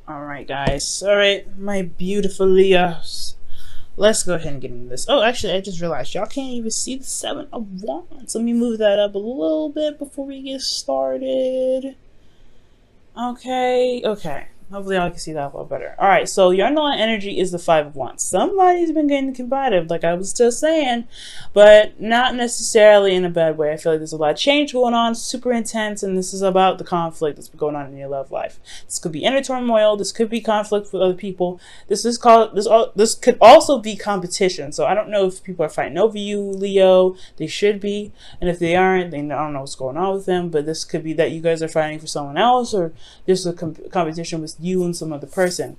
Alright, guys. Alright, my beautiful Leos. Let's go ahead and get into this. Oh, actually, I just realized y'all can't even see the 7 of Wands. Let me move that up a little bit before we get started. Okay. Hopefully y'all can see that a little better. Alright, so your underlying energy is the 5 of Wands. Somebody's been getting combative, like I was still saying, but not necessarily in a bad way. I feel like there's a lot of change going on, super intense, and this is about the conflict that's been going on in your love life. This could be inner turmoil, this could be conflict with other people. This could also be competition. So I don't know if people are fighting over you, Leo. They should be, and if they aren't, then I don't know what's going on with them, but this could be that you guys are fighting for someone else, or there's a competition with you and some other person.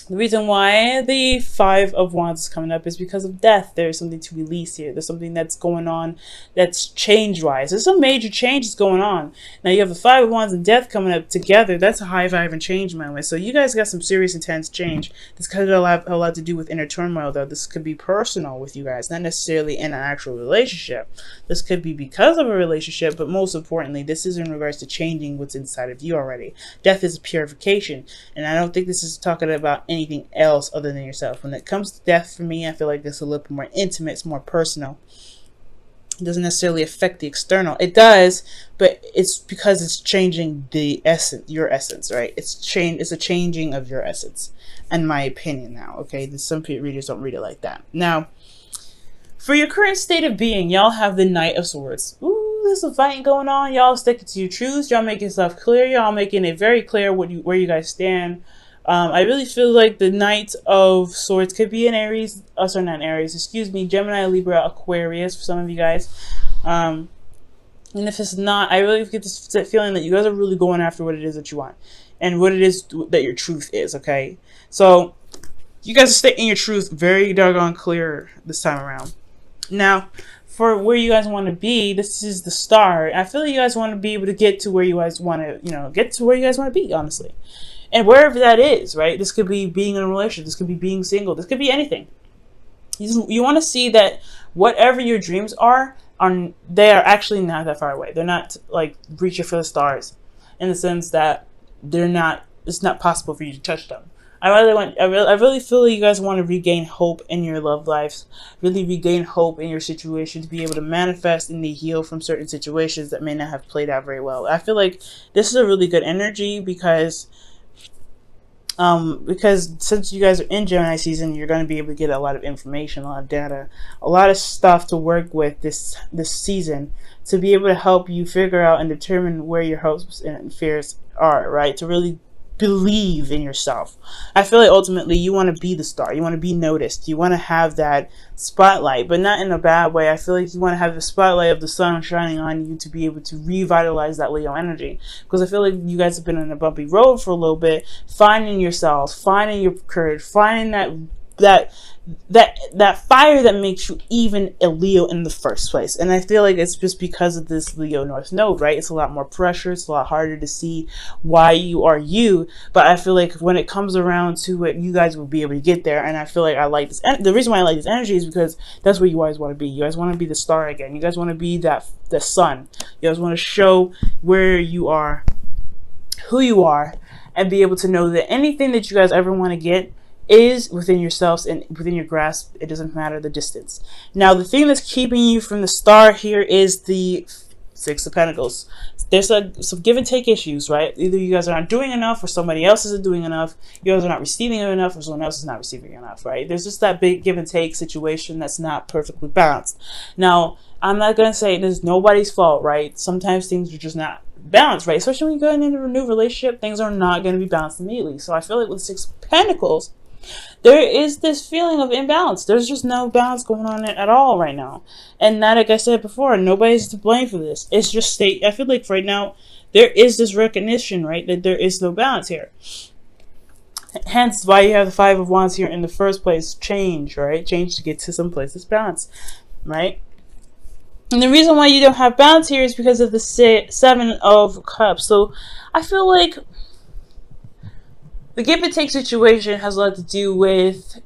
The reason why the 5 of Wands is coming up is because of death. There's something to release here. There's something that's going on that's change-wise. There's some major changes going on. Now you have the 5 of Wands and death coming up together. That's a high vibe and change moment. So you guys got some serious, intense change. This could have a lot to do with inner turmoil, though. This could be personal with you guys, not necessarily in an actual relationship. This could be because of a relationship, but most importantly, this is in regards to changing what's inside of you already. Death is purification, and I don't think this is talking about anything else other than yourself. When it comes to death, for me, I feel like this is a little bit more intimate, it's more personal. It doesn't necessarily affect the external. It does, but it's because it's changing the essence, your essence, right? It's a changing of your essence, in my opinion now, okay? Some readers don't read it like that. Now, for your current state of being, y'all have the Knight of Swords. Ooh, there's some fighting going on. Y'all sticking to your truths. Y'all making stuff clear. Y'all making it very clear where you guys stand. I really feel like the Knight of Swords could be an Aries, sorry, not Aries, excuse me, Gemini, Libra, Aquarius for some of you guys. And if it's not, I really get this feeling that you guys are really going after what it is that you want and what it is that your truth is, okay? So you guys are stating your truth very doggone clear this time around. Now, for where you guys want to be, this is the Star. I feel like you guys want to be able to get to where you guys want to, get to where you guys want to be, honestly. And wherever that is, right? This could be being in a relationship. This could be being single. This could be anything. You want to see that whatever your dreams are, they are actually not that far away. They're not like reaching for the stars, in the sense that it's not possible for you to touch them. I really feel like you guys want to regain hope in your love lives, really regain hope in your situation, to be able to manifest and to heal from certain situations that may not have played out very well. I feel like this is a really good energy because since you guys are in Gemini season, you're going to be able to get a lot of information, a lot of data, a lot of stuff to work with this season, to be able to help you figure out and determine where your hopes and fears are, right? To really believe in yourself. I feel like ultimately you want to be the star. You want to be noticed. You want to have that spotlight, but not in a bad way. I feel like you want to have the spotlight of the sun shining on you to be able to revitalize that Leo energy. Because I feel like you guys have been on a bumpy road for a little bit, finding yourself, finding your courage, finding that fire that makes you even a Leo in the first place. And I feel like it's just because of this Leo North Node, right? It's a lot more pressure. It's a lot harder to see why you are you. But I feel like when it comes around to it, you guys will be able to get there. And I feel like I like this. And the reason why I like this energy is because that's where you guys want to be. You guys want to be the star again. You guys want to be the sun. You guys want to show where you are, who you are, and be able to know that anything that you guys ever want to get is within yourselves and within your grasp. It doesn't matter the distance. Now, the thing that's keeping you from the star here is the 6 of Pentacles. There's some give and take issues, right? Either you guys are not doing enough, or somebody else isn't doing enough. You guys are not receiving enough, or someone else is not receiving enough, right? There's just that big give and take situation that's not perfectly balanced. Now, I'm not going to say there's nobody's fault, right? Sometimes things are just not balanced, right? Especially when you go into a new relationship, things are not going to be balanced immediately. So I feel like with 6 of Pentacles, there is this feeling of imbalance. There's just no balance going on at all right now. And that, like I said before, nobody's to blame for this. It's just I feel like right now, there is this recognition, right, that there is no balance here. Hence why you have the 5 of Wands here in the first place. Change, right? Change to get to some place that's balanced, right? And the reason why you don't have balance here is because of the 7 of Cups. So I feel like the give and take situation has a lot to do with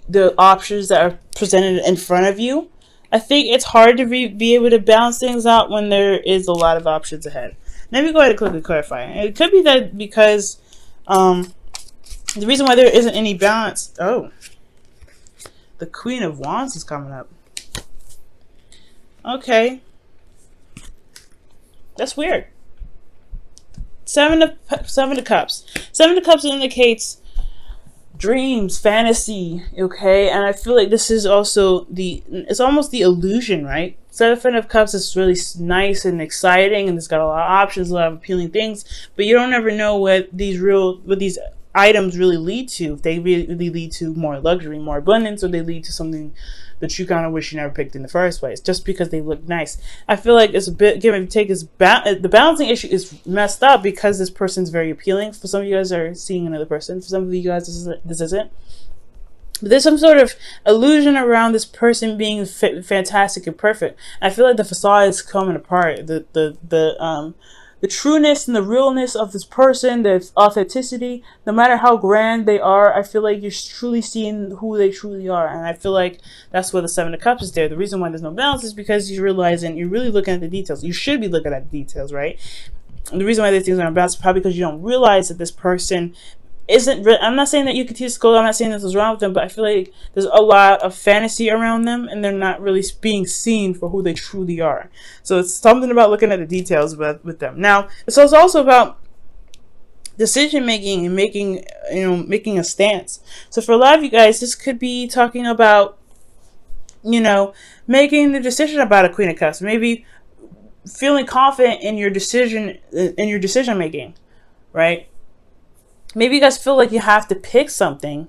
the options that are presented in front of you. I think it's hard to be able to balance things out when there is a lot of options ahead. Let me go ahead and quickly clarify. It could be that because The reason why there isn't any balance. Oh, the Queen of Wands is coming up. Okay, that's weird. Seven of Cups. Seven of Cups indicates dreams, fantasy, okay? And I feel like this is also it's almost the illusion, right? Seven of Cups is really nice and exciting, and it's got a lot of options, a lot of appealing things, but you don't ever know what these items really lead to. If they really lead to more luxury, more abundance, or they lead to something that you kind of wish you never picked in the first place, just because they look nice. I feel like it's a bit give and take. The balancing issue is messed up because this person's very appealing. For some of you guys are seeing another person. For some of you guys, this isn't. But there's some sort of illusion around this person being fantastic and perfect. I feel like the facade is coming apart. The trueness and the realness of this person, the authenticity, no matter how grand they are, I feel like you're truly seeing who they truly are. And I feel like that's where the Seven of Cups is there. The reason why there's no balance is because you're realizing, you're really looking at the details. You should be looking at the details, right? And the reason why these things aren't balanced is probably because you don't realize that this person isn't. I'm not saying that you can teach school. I'm not saying this is wrong with them, but I feel like there's a lot of fantasy around them, and they're not really being seen for who they truly are. So it's something about looking at the details with them. Now, so it's also about decision making and making a stance. So for a lot of you guys, this could be talking about making the decision about a Queen of Cups. Maybe feeling confident in your decision making, right? Maybe you guys feel like you have to pick something.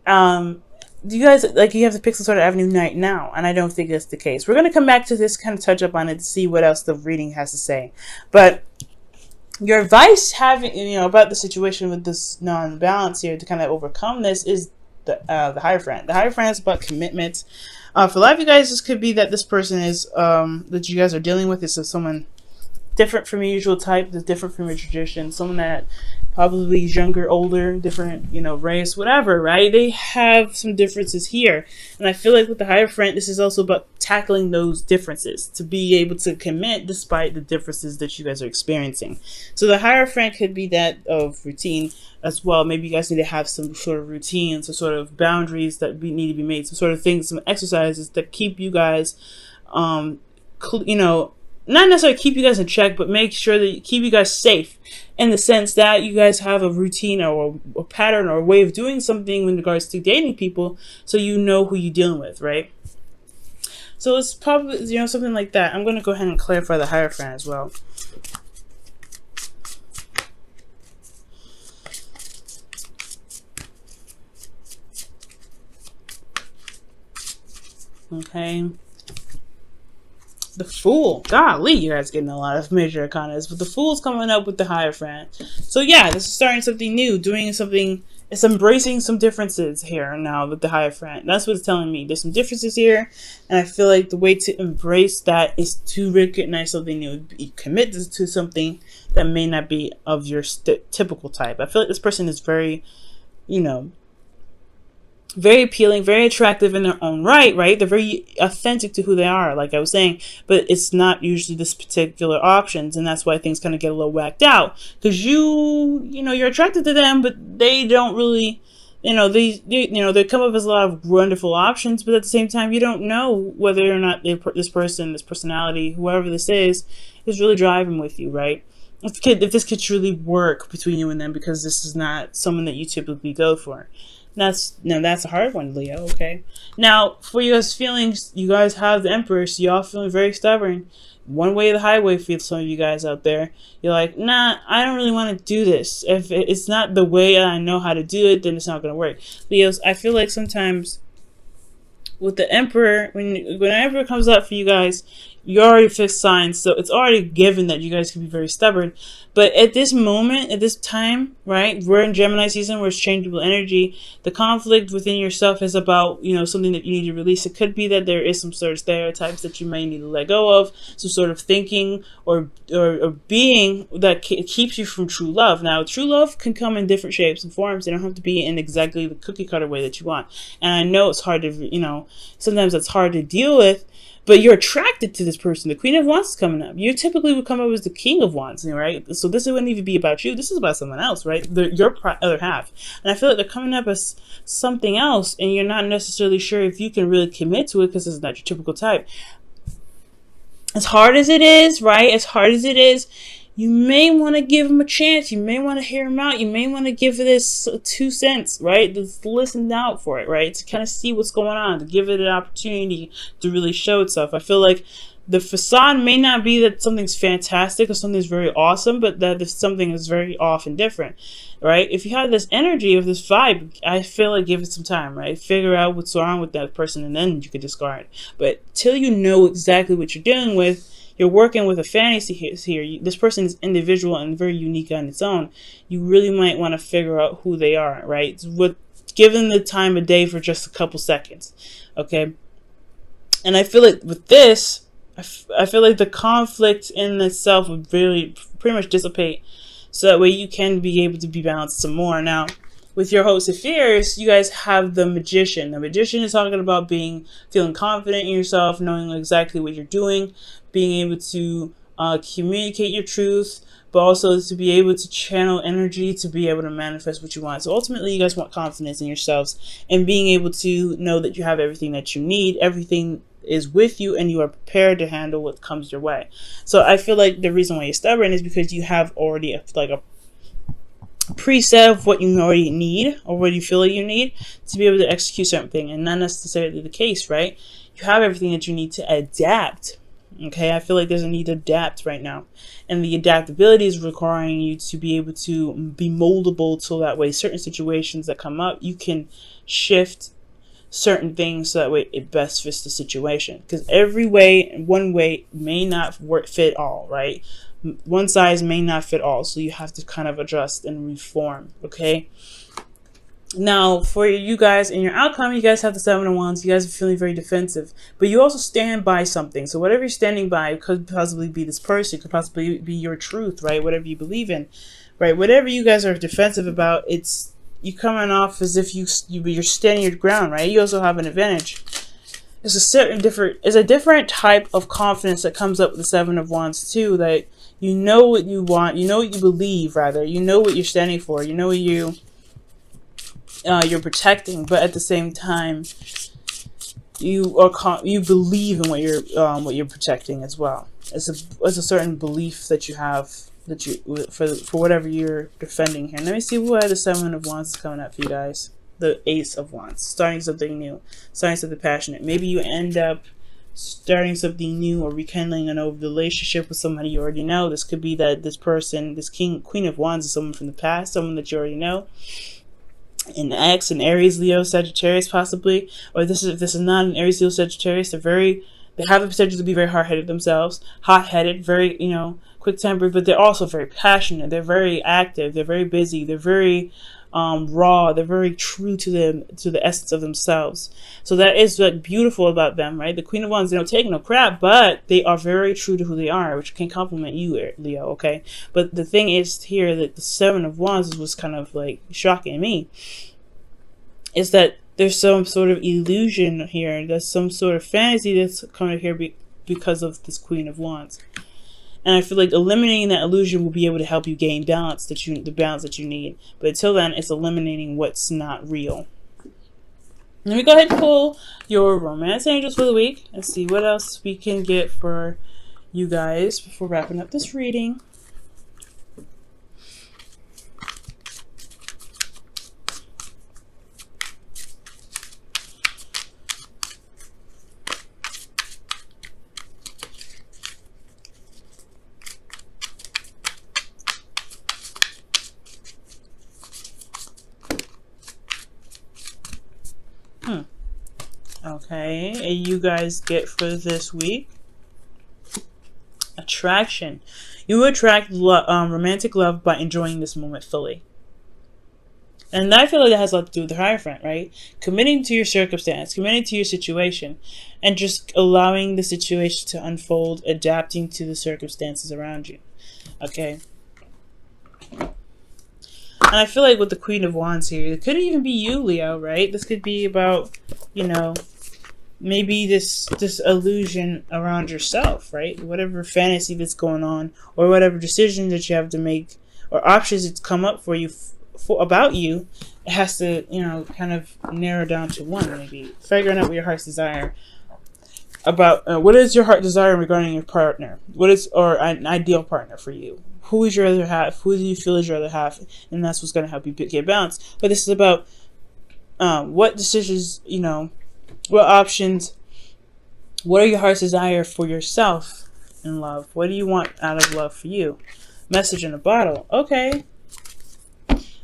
Do you guys you have to pick some sort of avenue right now? And I don't think that's the case. We're going to come back to this, kind of touch up on it to see what else the reading has to say. But your advice about the situation with this non-balance here to kind of overcome this is the Hierophant. The Hierophant is about commitment. For a lot of you guys, this could be that this person is that you guys are dealing with is someone different from your usual type, that's different from your tradition, someone that probably is younger, older, different, race, whatever, right? They have some differences here. And I feel like with the Hierophant, this is also about tackling those differences, to be able to commit despite the differences that you guys are experiencing. So the Hierophant could be that of routine as well. Maybe you guys need to have some sort of routine, some sort of boundaries that need to be made, some sort of things, some exercises that keep you guys, not necessarily keep you guys in check, but make sure that keep you guys safe, in the sense that you guys have a routine or a pattern or a way of doing something in regards to dating people, so you know who you're dealing with, right? So it's probably something like that. I'm going to go ahead and clarify the Hierophant as well. Okay. The Fool. Golly, you guys getting a lot of major arcanas, but the Fool's coming up with the Hierophant. So yeah, this is starting something new, doing something. It's embracing some differences here now with the Hierophant. That's what it's telling me. There's some differences here, and I feel like the way to embrace that is to recognize something new, commit to something that may not be of your typical type. I feel like this person is very, very appealing, very attractive in their own right? They're very authentic to who they are, like I was saying, but it's not usually this particular options, and that's why things kind of get a little whacked out, because you're attracted to them, but they don't really, they come up as a lot of wonderful options, but at the same time, you don't know whether or not this personality, whoever this is really driving with you, right? If this could truly work between you and them, because this is not someone that you typically go for. That's a hard one, Leo, okay? Now, for you guys' feelings, you guys have the Emperor, so y'all feeling very stubborn. One way or the highway for some of you guys out there. You're like, nah, I don't really want to do this. If it's not the way I know how to do it, then it's not going to work. Leos, I feel like sometimes with the Emperor, when the Emperor comes up for you guys, you already fixed signs, so it's already given that you guys can be very stubborn. But at this moment, at this time, right, we're in Gemini season, where it's changeable energy. The conflict within yourself is about, something that you need to release. It could be that there is some sort of stereotypes that you may need to let go of, some sort of thinking or being that keeps you from true love. Now, true love can come in different shapes and forms. They don't have to be in exactly the cookie cutter way that you want. And I know it's hard to, sometimes it's hard to deal with, but you're attracted to this person. The Queen of Wands is coming up. You typically would come up as the King of Wands, right? So this wouldn't even be about you. This is about someone else, right? Your other half. And I feel like they're coming up as something else, and you're not necessarily sure if you can really commit to it because it's not your typical type. As hard as it is, right? As hard as it is, you may want to give him a chance. You may want to hear him out. You may want to give this 2 cents, right? Just listen out for it, right? To kind of see what's going on, to give it an opportunity to really show itself. I feel like the facade may not be that something's fantastic or something's very awesome, but that something is very off and different, right? If you have this energy of this vibe, I feel like give it some time, right? Figure out what's wrong with that person, and then you can discard. But till you know exactly what you're dealing with, you're working with a fantasy here. This person is individual and very unique on its own. You really might want to figure out who they are, right? Give them the time of day for just a couple seconds, okay? And I feel like with this, I feel like the conflict in itself would really pretty much dissipate, so that way you can be able to be balanced some more. Now, with your host of fears, you guys have the Magician. The Magician is talking about feeling confident in yourself, knowing exactly what you're doing, being able to communicate your truth, but also to be able to channel energy to be able to manifest what you want. So ultimately, you guys want confidence in yourselves and being able to know that you have everything that you need, everything is with you, and you are prepared to handle what comes your way. So I feel like the reason why you're stubborn is because you have already a preset of what you already need or what you feel like you need to be able to execute something, and not necessarily the case, right? You have everything that you need to adapt. Okay, I feel like there's a need to adapt right now, and the adaptability is requiring you to be able to be moldable, so that way certain situations that come up, you can shift certain things so that way it best fits the situation. Because one way may not fit all, right? One size may not fit all, so you have to kind of adjust and reform, okay? Now, for you guys in your outcome, you guys have the 7 of Wands. You guys are feeling very defensive, but you also stand by something. So whatever you're standing by could possibly be this person, could possibly be your truth, right? Whatever you believe in, right? Whatever you guys are defensive about, it's you coming off as if you're standing your ground, right? You also have an advantage. It's a different type of confidence that comes up with the 7 of Wands too. That you know what you want, you know what you believe, rather, you know what you're standing for, you know what you're protecting, but at the same time, you believe in what you're protecting as well. It's a certain belief that you have for whatever you're defending here. Let me see who had the 7 of Wands coming up for you guys. The Ace of Wands, starting something new, starting something passionate. Maybe you end up starting something new or rekindling an old relationship with somebody you already know. This could be that this person, this Queen of Wands, is someone from the past, someone that you already know. An ex, an Aries, Leo, Sagittarius, possibly. Or if this is not an Aries, Leo, Sagittarius, they have the potential to be very hard-headed themselves, hot-headed, very, quick-tempered, but they're also very passionate. They're very active. They're very busy. They're very raw. They're very true to the essence of themselves. So that is what beautiful about them, right? The Queen of Wands, they don't take no crap, but they are very true to who they are, which can compliment you, Leo, okay? But the thing is here that the 7 of Wands was kind of like shocking me, is that there's some sort of illusion here. There's some sort of fantasy that's coming here because of this Queen of Wands. And I feel like eliminating that illusion will be able to help you gain the balance that you need. But until then, it's eliminating what's not real. Let me go ahead and pull your romance angels for the week and see what else we can get for you guys before wrapping up this reading. Okay, and you guys get for this week attraction. You attract romantic love by enjoying this moment fully. And I feel like that has a lot to do with the Hierophant, right? Committing to your circumstance, committing to your situation, and just allowing the situation to unfold, adapting to the circumstances around you. Okay. And I feel like with the Queen of Wands here, it could even be you, Leo, right? This could be about, maybe this illusion around yourself, right? Whatever fantasy that's going on, or whatever decision that you have to make, or options that's come up for you about you, it has to, kind of narrow down to one. Maybe figuring out what your heart's desire about. What is your heart desire regarding your partner? What is, or an ideal partner for you? Who is your other half? Who do you feel is your other half? And that's what's going to help you get balanced. But this is about what decisions, what options, what are your heart's desire for yourself in love? What do you want out of love for you? Message in a bottle. Okay.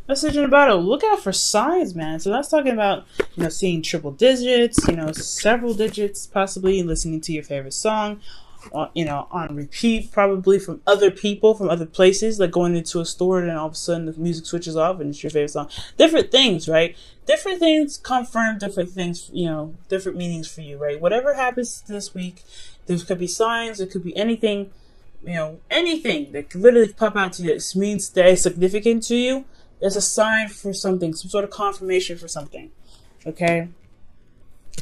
Message in a bottle. Look out for signs, man. So that's talking about, seeing triple digits, several digits, possibly listening to your favorite song, on repeat, probably from other people, from other places, like going into a store and then all of a sudden the music switches off and it's your favorite song. Different things, right? Different things confirm different things, different meanings for you, right? Whatever happens this week, there could be signs, it could be anything, anything that could literally pop out to you that means that it's significant to you. There's a sign for something, some sort of confirmation for something, okay?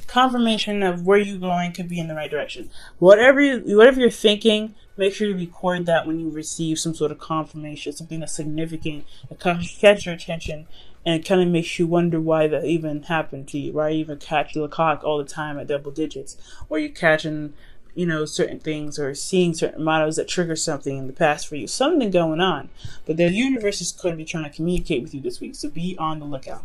Confirmation of where you're going could be in the right direction. Whatever you're thinking, make sure you record that when you receive some sort of confirmation, something that's significant, that catch your attention, and it kind of makes you wonder why that even happened to you. Why you even catch the clock all the time at double digits, or you're catching, certain things, or seeing certain models that trigger something in the past for you. Something going on, but the universe is going to be trying to communicate with you this week, so be on the lookout.